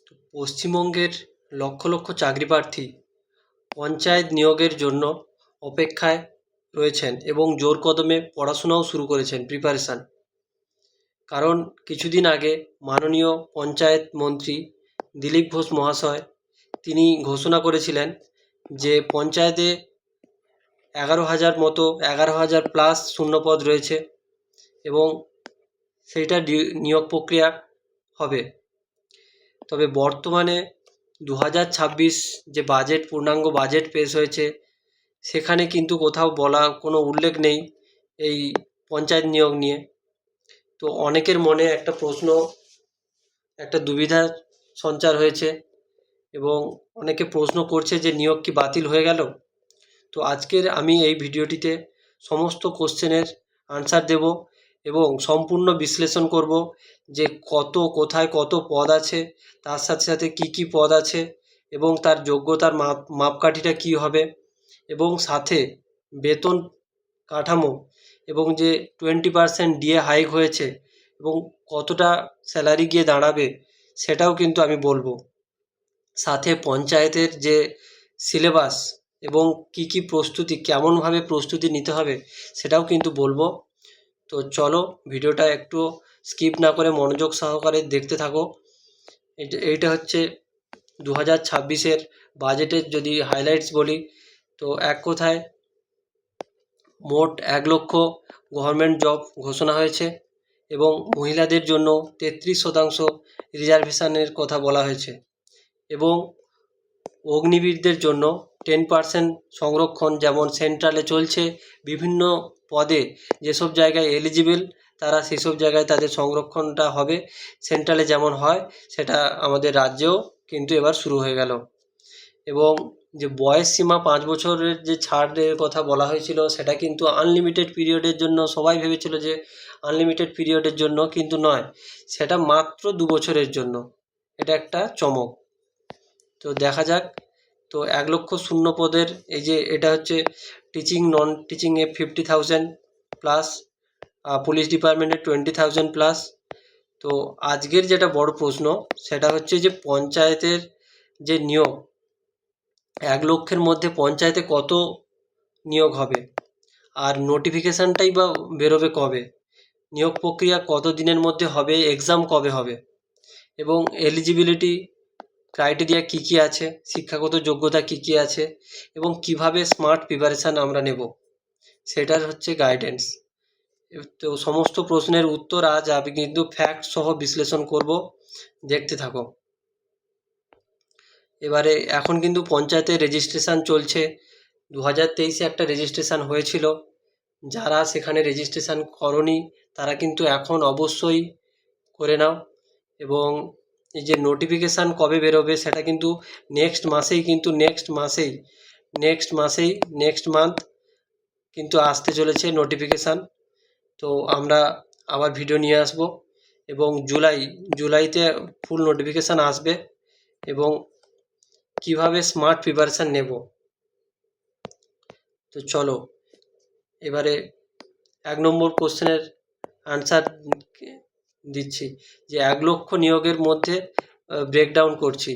তো পশ্চিমবঙ্গের লক্ষ লক্ষ চাকরি প্রার্থী পঞ্চায়েত নিয়োগের জন্য অপেক্ষায় রয়েছেন এবং জোর কদমে পড়াশোনাও শুরু করেছেন প্রিপারেশান। কারণ কিছুদিন আগে মাননীয় পঞ্চায়েত মন্ত্রী দিলীপ ঘোষ মহাশয় তিনি ঘোষণা করেছিলেন যে পঞ্চায়েতে 11,000 প্লাস শূন্যপদ রয়েছে এবং সেইটা নিয়োগ প্রক্রিয়া হবে। তবে বর্তমানে 2026 যে বাজেট, পূর্ণাঙ্গ বাজেট পেশ হয়েছে, সেখানে কিন্তু কোথাও বলা কোনো উল্লেখ নেই এই পঞ্চায়েত নিয়োগ নিয়ে। তো অনেকের মনে একটা প্রশ্ন, একটা দুবিধার সঞ্চার হয়েছে এবং অনেকে প্রশ্ন করছে যে নিয়োগ কি বাতিল হয়ে গেল। তো আজকের আমি এই ভিডিওটিতে সমস্ত কোশ্চেনের আনসার দেব এবং সম্পূর্ণ বিশ্লেষণ করব যে কোথায় কত পদ আছে, তার সাথে সাথে কি পদ আছে এবং তার যোগ্যতার মাপকাঠিটা কী হবে, এবং সাথে বেতন কাঠামো এবং যে 20% ডিএ হাইক হয়েছে এবং কতটা স্যালারি গিয়ে দাঁড়াবে সেটাও কিন্তু আমি বলবো। সাথে পঞ্চায়েতের যে সিলেবাস এবং কি প্রস্তুতি, কেমনভাবে প্রস্তুতি নিতে হবে সেটাও কিন্তু বলবো। তো চলো ভিডিওটা একটু স্কিপ না করে মনোযোগ সহকারে দেখতে থাকো। এইটা হচ্ছে 2026-এর বাজেটের যদি হাইলাইটস বলি, তো এক কথায় মোট 1 লক্ষ গভর্নমেন্ট জব ঘোষণা হয়েছে এবং মহিলাদের জন্য 33% রিজার্ভেশনের কথা বলা হয়েছে এবং অগ্নিবীরদের জন্য 10% সংরক্ষণ, যেমন সেন্ট্রালে চলছে বিভিন্ন পদে যেসব জায়গায় এলিজিবল তারা সেসব জায়গায় তাদের সংরক্ষণটা হবে। সেন্ট্রালে যেমন হয় সেটা আমাদের রাজ্যেও কিন্তু এবার শুরু হয়ে গেল। এবং যে বয়স সীমা 5 বছরের যে ছাড়ের কথা বলা হয়েছিল সেটা কিন্তু আনলিমিটেড পিরিয়ডের জন্য, সবাই ভেবেছিল যে আনলিমিটেড পিরিয়ডের জন্য, কিন্তু নয়, সেটা মাত্র 2 বছরের জন্য। এটা একটা চমক। তো দেখা যাক। তো 1 লক্ষ শূন্য পদের এই যে এটা হচ্ছে টিচিং, নন টিচিংয়ে 50,000 প্লাস, পুলিশ ডিপার্টমেন্টে 20,000 প্লাস। তো আজকের যেটা বড় প্রশ্ন সেটা হচ্ছে যে পঞ্চায়েতের যে নিয়োগ, 1 লক্ষের মধ্যে পঞ্চায়েতে কত নিয়োগ হবে, আর নোটিফিকেশানটাই বা বেরোবে কবে, নিয়োগ প্রক্রিয়া কত দিনের মধ্যে হবে, এক্সাম কবে হবে, এবং এলিজিবিলিটি ক্রাইটেরিয়া কী আছে, শিক্ষাগত যোগ্যতা কী আছে, এবং কিভাবে স্মার্ট প্রিপারেশান আমরা নেব, সেটার হচ্ছে গাইডেন্স। তো সমস্ত প্রশ্নের উত্তর আজ আমি কিন্তু ফ্যাক্ট সহ বিশ্লেষণ করব, দেখতে থাকো। এবারে এখন কিন্তু পঞ্চায়েতের রেজিস্ট্রেশন চলছে। 2023-এ একটা রেজিস্ট্রেশন হয়েছিল, যারা সেখানে রেজিস্ট্রেশন করনি তারা কিন্তু এখন অবশ্যই করে নাও। এবং এই যে নোটিফিকেশান কবে বেরোবে সেটা কিন্তু নেক্সট মান্থ কিন্তু আসতে চলেছে নোটিফিকেশান। তো আমরা আবার ভিডিও নিয়ে আসব এবং জুলাইতে ফুল নোটিফিকেশান আসবে এবং কিভাবে স্মার্ট প্রিপারেশান নেব। তো চলো এবারে 1 নম্বর কোশ্চেনের আনসার দিচ্ছি যে 1 লক্ষ নিয়োগের মধ্যে ব্রেকডাউন করছি।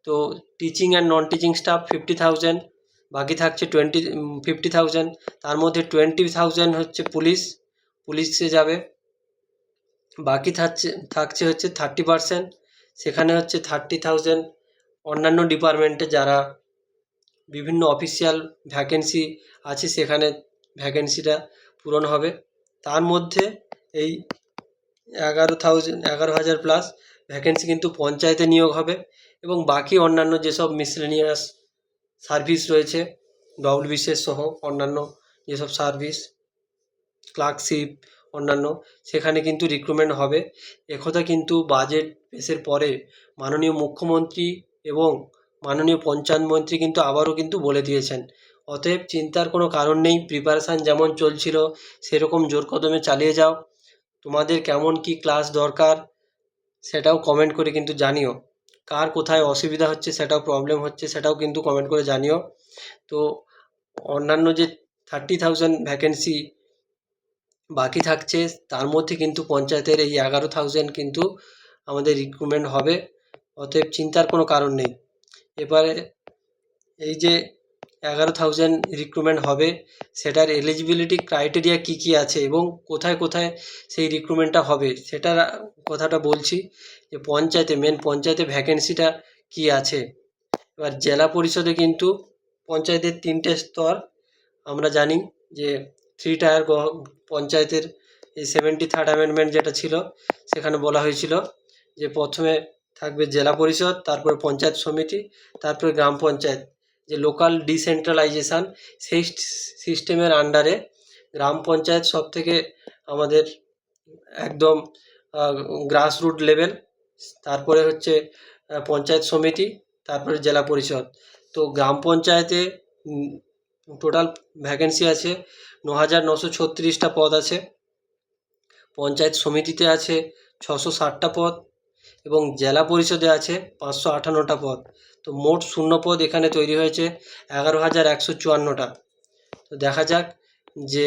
তো teaching and non teaching staff 50,000, বাকি থাকছে 50,000, তার মধ্যে 20,000 হচ্ছে পুলিশে যাবে, বাকি থাকছে হচ্ছে 30%, সেখানে হচ্ছে 30,000 অন্যান্য ডিপার্টমেন্টে যারা বিভিন্ন অফিসিয়াল ভ্যাকেন্সি আছে সেখানে ভ্যাকেন্সিটা পূরণ হবে। তার মধ্যে এই 11,000 প্লাস ভ্যাকেন্সি কিন্তু পঞ্চায়েতে নিয়োগ হবে এবং বাকি অন্যান্য যেসব মিসলেনিয়াস সার্ভিস রয়েছে, ডব্লিউবিসিএস সহ অন্যান্য যেসব সার্ভিস, ক্লার্কশিপ, অন্যান্য, সেখানে কিন্তু রিক্রুটমেন্ট হবে। একথা কিন্তু বাজেট পেশের পরে মাননীয় মুখ্যমন্ত্রী এবং মাননীয় পঞ্চায়েত মন্ত্রী কিন্তু আবারও কিন্তু বলে দিয়েছেন। অতএব চিন্তার কোনো কারণ নেই, প্রিপারেশান যেমন চলছিল সেরকম জোর কদমে চালিয়ে যাও। তোমাদের কেমন কি ক্লাস দরকার সেটাও কমেন্ট করে কিন্তু জানিও, কার কোথায় অসুবিধা হচ্ছে সেটাও প্রবলেম হচ্ছে সেটাও কিন্তু কমেন্ট করে জানিও। তো অন্যান্য যে 30,000 ভ্যাকেন্সি বাকি থাকছে তার মধ্যে কিন্তু পঞ্চায়েতের এই 11,000 কিন্তু আমাদের রিক্রুটমেন্ট হবে। অতএব চিন্তার কোনো কারণ নেই। এবারে এই যে 11,000 রিক্রুটমেন্ট হবে, সেটার এলিজিবিলিটি ক্রাইটেরিয়া কী কী আছে এবং কোথায় কোথায় সেই রিক্রুটমেন্টটা হবে সেটার কথাটা বলছি। যে মেন পঞ্চায়েতে ভ্যাকেন্সিটা কী আছে। এবার জেলা পরিষদে কিন্তু পঞ্চায়েতের 3টে স্তর আমরা জানি, যে 3 টায়ার পঞ্চায়েতের এই 73rd অ্যামেন্ডমেন্ট যেটা ছিল সেখানে বলা হয়েছিল যে প্রথমে থাকবে জেলা পরিষদ, তারপরে পঞ্চায়েত সমিতি, তারপরে গ্রাম পঞ্চায়েত। যে লোকাল ডিসেন্ট্রালাইজেশান সেই সিস্টেমের আন্ডারে গ্রাম পঞ্চায়েত সবথেকে আমাদের একদম গ্রাসরুট লেভেল, তারপরে হচ্ছে পঞ্চায়েত সমিতি, তারপরে জেলা পরিষদ। তো গ্রাম পঞ্চায়েতে টোটাল ভ্যাকেন্সি আছে 9,936টা পদ আছে। পঞ্চায়েত সমিতিতে আছে 660টা পদ এবং জেলা পরিষদে আছে 558টা পদ। তো মোট শূন্য পদ এখানে তৈরি হয়েছে 11,154টা। তো দেখা যাক যে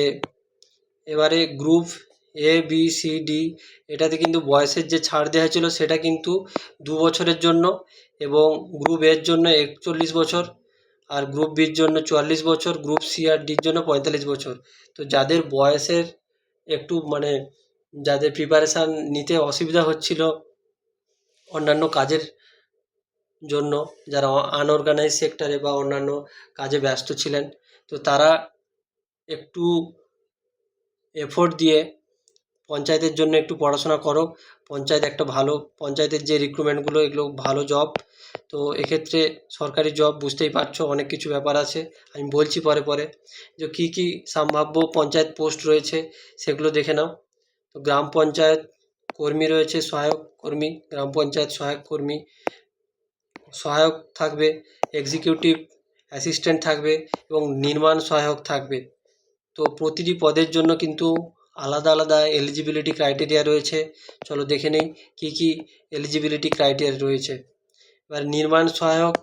এবারে group A B C D এটাতে কিন্তু বয়সের যে ছাড় দেওয়া হয়েছিল সেটা কিন্তু 2 বছরের জন্য, এবং গ্রুপ এর জন্য 41 বছর, আর গ্রুপ বির জন্য 44 বছর, গ্রুপ সি আর ডির জন্য 45 বছর। তো যাদের বয়সের একটু যাদের প্রিপারেশান নিতে অসুবিধা হচ্ছিল অন্যান্য কাজের জন্য, যারা আনঅর্গানাইজ সেক্টরে বা অন্যান্য কাজে ব্যস্ত ছিলেন, তো তারা একটু এফোর্ট দিয়ে পঞ্চায়েতের জন্য একটু পড়াশোনা করো। পঞ্চায়েত একটা ভালো, পঞ্চায়েতের যে রিক্রুটমেন্টগুলো এগুলো ভালো জব। তো এক্ষেত্রে সরকারি জব বুঝতেই পারছো অনেক কিছু ব্যাপার আছে, আমি বলছি পরে পরে যে কী কী সম্ভাব্য পঞ্চায়েত পোস্ট রয়েছে সেগুলো দেখে নাও। তো গ্রাম পঞ্চায়েত কর্মী রয়েছে, সহায়ক কর্মী, গ্রাম পঞ্চায়েত সহায়ক কর্মী, সহায়ক থাকবে, এক্সিকিউটিভ অ্যাসিস্ট্যান্ট থাকবে এবং নির্মাণ সহায়ক থাকবে। তো প্রতিটি পদের জন্য কিন্তু আলাদা আলাদা এলিজিবিলিটি ক্রাইটেরিয়া রয়েছে। চলো দেখে নেই কী কী এলিজিবিলিটি ক্রাইটেরিয়া রয়েছে। এবার নির্মাণ সহায়ক,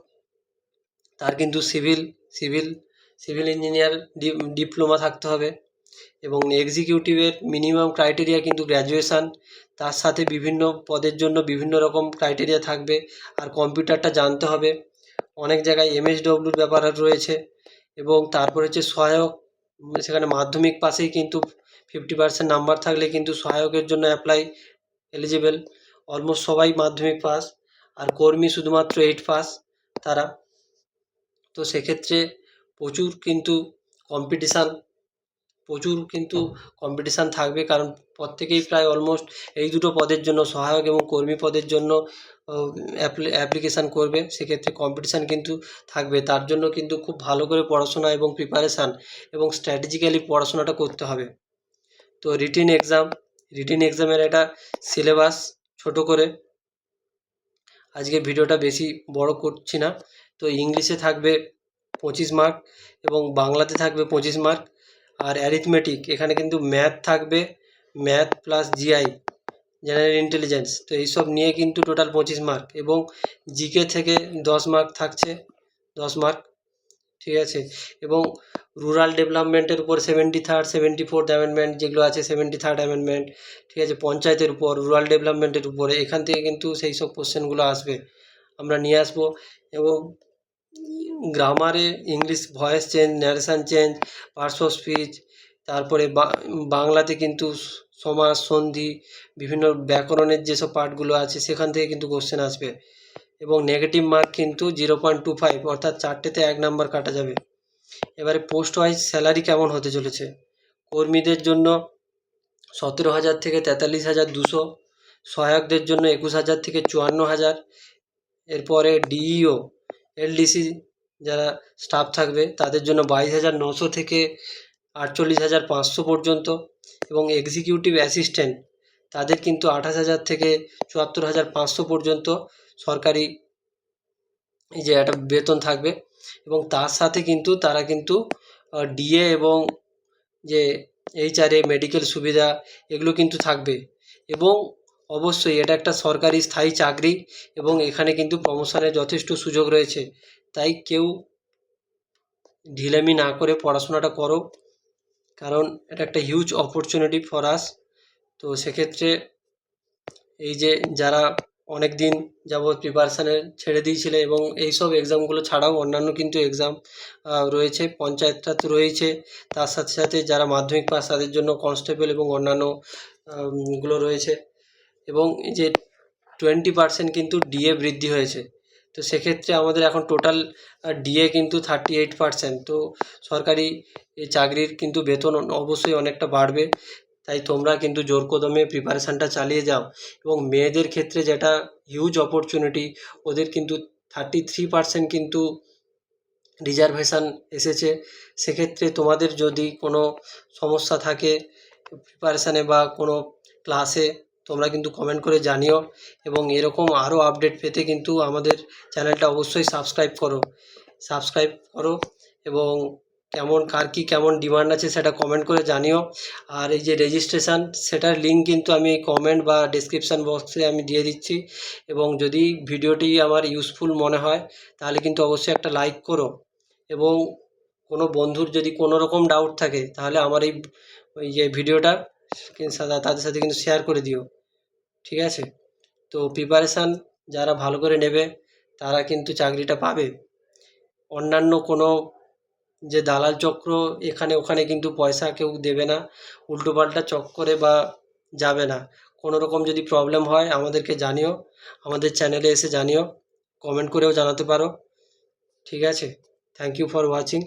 তার কিন্তু সিভিল ইঞ্জিনিয়ার ডিপ্লোমা থাকতে হবে, এবং এক্সিকিউটিভের মিনিমাম ক্রাইটেরিয়া কিন্তু গ্র্যাজুয়েশান। তার সাথে বিভিন্ন পদের জন্য বিভিন্ন রকম ক্রাইটেরিয়া থাকবে, আর কম্পিউটারটা জানতে হবে। অনেক জায়গায় MSWর ব্যাপার রয়েছে। এবং তারপর হচ্ছে সহায়ক, সেখানে মাধ্যমিক পাশেই কিন্তু 50% নাম্বার থাকলে কিন্তু সহায়কের জন্য অ্যাপ্লাই এলিজিবল। অলমোস্ট সবাই মাধ্যমিক পাস, আর কর্মী শুধুমাত্র 8 পাস তারা। তো সেক্ষেত্রে প্রচুর কিন্তু কম্পিটিশান থাকবে, কারণ প্রত্যেকেই প্রায় অলমোস্ট এই দুটো পদের জন্য, সহায়ক এবং কর্মী পদের জন্য অ্যাপ্লিকেশান করবে। সেক্ষেত্রে কম্পিটিশান কিন্তু থাকবে, তার জন্য কিন্তু খুব ভালো করে পড়াশোনা এবং প্রিপারেশান এবং স্ট্র্যাটেজিক্যালি পড়াশোনাটা করতে হবে। তো রিটিন এক্সামের একটা সিলেবাস ছোট করে, আজকে ভিডিওটা বেশি বড় করছি না। তো ইংলিশে থাকবে 25 মার্ক এবং বাংলাতে থাকবে 25 মার্ক, আর অ্যারিথমেটিক এখানে কিন্তু ম্যাথ থাকবে, math plus GI, general intelligence, তো এইসব নিয়ে কিন্তু টোটাল 25 মার্ক, এবং জিকে থেকে 10 মার্ক থাকছে, 10 মার্ক, ঠিক আছে। এবং রুরাল ডেভেলপমেন্টের উপর 74th অ্যামেন্ডমেন্ট যেগুলো আছে, 73rd অ্যামেন্ডমেন্ট, ঠিক আছে, পঞ্চায়েতের উপর, রুরাল ডেভেলপমেন্টের উপরে, এখান থেকে কিন্তু সেই সব কোশ্চেনগুলো আসবে, আমরা নিয়ে আসবো। এবং গ্রামারে English voice change, narration change, parts of speech, তারপরে বাংলাতে কিন্তু সমাস, সন্ধি, বিভিন্ন ব্যাকরণের যেসব পার্টগুলো আছে সেখান থেকে কিন্তু কোশ্চেন আসবে। এবং নেগেটিভ মার্ক কিন্তু 0.25, অর্থাৎ 4টেতে 1 নাম্বার কাটা যাবে। এবারে পোস্ট ওয়াইজ স্যালারি কেমন হতে চলেছে। কর্মীদের জন্য 17,000 থেকে 43,200, সহায়কদের জন্য 21,000 থেকে 54,000। এরপরে ডিইও এলডিসি যারা স্টাফ থাকবে তাদের জন্য 22,900 থেকে 48,500 পর্যন্ত, এবং এক্সিকিউটিভ অ্যাসিস্ট্যান্ট তাদের কিন্তু 28,000 থেকে 74,500 পর্যন্ত সরকারি এই যে একটা বেতন থাকবে। এবং তার সাথে কিন্তু তারা কিন্তু ডিএ এবং যে এইচআরএ মেডিকেল সুবিধা এগুলো কিন্তু থাকবে। এবং অবশ্যই এটা একটা সরকারি স্থায়ী চাকরি, এবং এখানে কিন্তু প্রমোশনের যথেষ্ট সুযোগ রয়েছে। তাই কেউ ঢিলামি না করে পড়াশোনাটা করো, কারণ এটা একটা হিউজ অপরচুনিটি ফর আস। তো সেক্ষেত্রে এই যে যারা অনেক দিন যাবৎ প্রিপারেশানে ছেড়ে দিয়েছিলে, এবং এইসব এক্সামগুলো ছাড়াও অন্যান্য কিন্তু এক্সাম রয়েছে, পঞ্চায়েতটা তো রয়েছে, তার সাথে সাথে যারা মাধ্যমিক পাস তাদের জন্য কনস্টেবল এবং অন্যান্য গুলো রয়েছে। এবং এই যে 20% কিন্তু ডিএ বৃদ্ধি হয়েছে, তো সেক্ষেত্রে আমাদের এখন টোটাল ডিএ কিন্তু 38%। তো সরকারি এই চাকরির কিন্তু বেতন অবশ্যই অনেকটা বাড়বে, তাই তোমরা কিন্তু জোর কদমে প্রিপারেশানটা চালিয়ে যাও। এবং মেয়েদের ক্ষেত্রে যেটা হিউজ অপরচুনিটি, ওদের কিন্তু 33% কিন্তু রিজার্ভেশন এসেছে। সেক্ষেত্রে তোমাদের যদি কোনো সমস্যা থাকে প্রিপারেশানে বা কোনো ক্লাসে, তোমরা কিন্তু কমেন্ট করে জানিও। এবং এরকম আরও আপডেট পেতে কিন্তু আমাদের চ্যানেলটা অবশ্যই সাবস্ক্রাইব করো এবং কার কী কেমন ডিমান্ড আছে সেটা কমেন্ট করে জানিও। আর এই যে রেজিস্ট্রেশন, সেটার লিঙ্ক কিন্তু আমি কমেন্ট বা ডেসক্রিপশান বক্সে আমি দিয়ে দিচ্ছি। এবং যদি ভিডিওটি আমার ইউজফুল মনে হয় তাহলে কিন্তু অবশ্যই একটা লাইক করো, এবং কোনো বন্ধুর যদি কোনো রকম ডাউট থাকে তাহলে আমার ওই যে ভিডিওটা তাদের সাথে কিন্তু শেয়ার করে দিও, ঠিক আছে? তো প্রিপারেশান যারা ভালো করে নেবে তারা কিন্তু চাকরিটা পাবে। অন্যান্য কোনো যে দালাল চক্র এখানে ওখানে কিন্তু পয়সা কেউ দেবে না, উল্টোপাল্টা চক্করে বা যাবে না। কোনো রকম যদি প্রবলেম হয় আমাদেরকে জানিও, আমাদের চ্যানেলে এসে জানিও, কমেন্ট করেও জানাতে পারো, ঠিক আছে? Thank you for watching.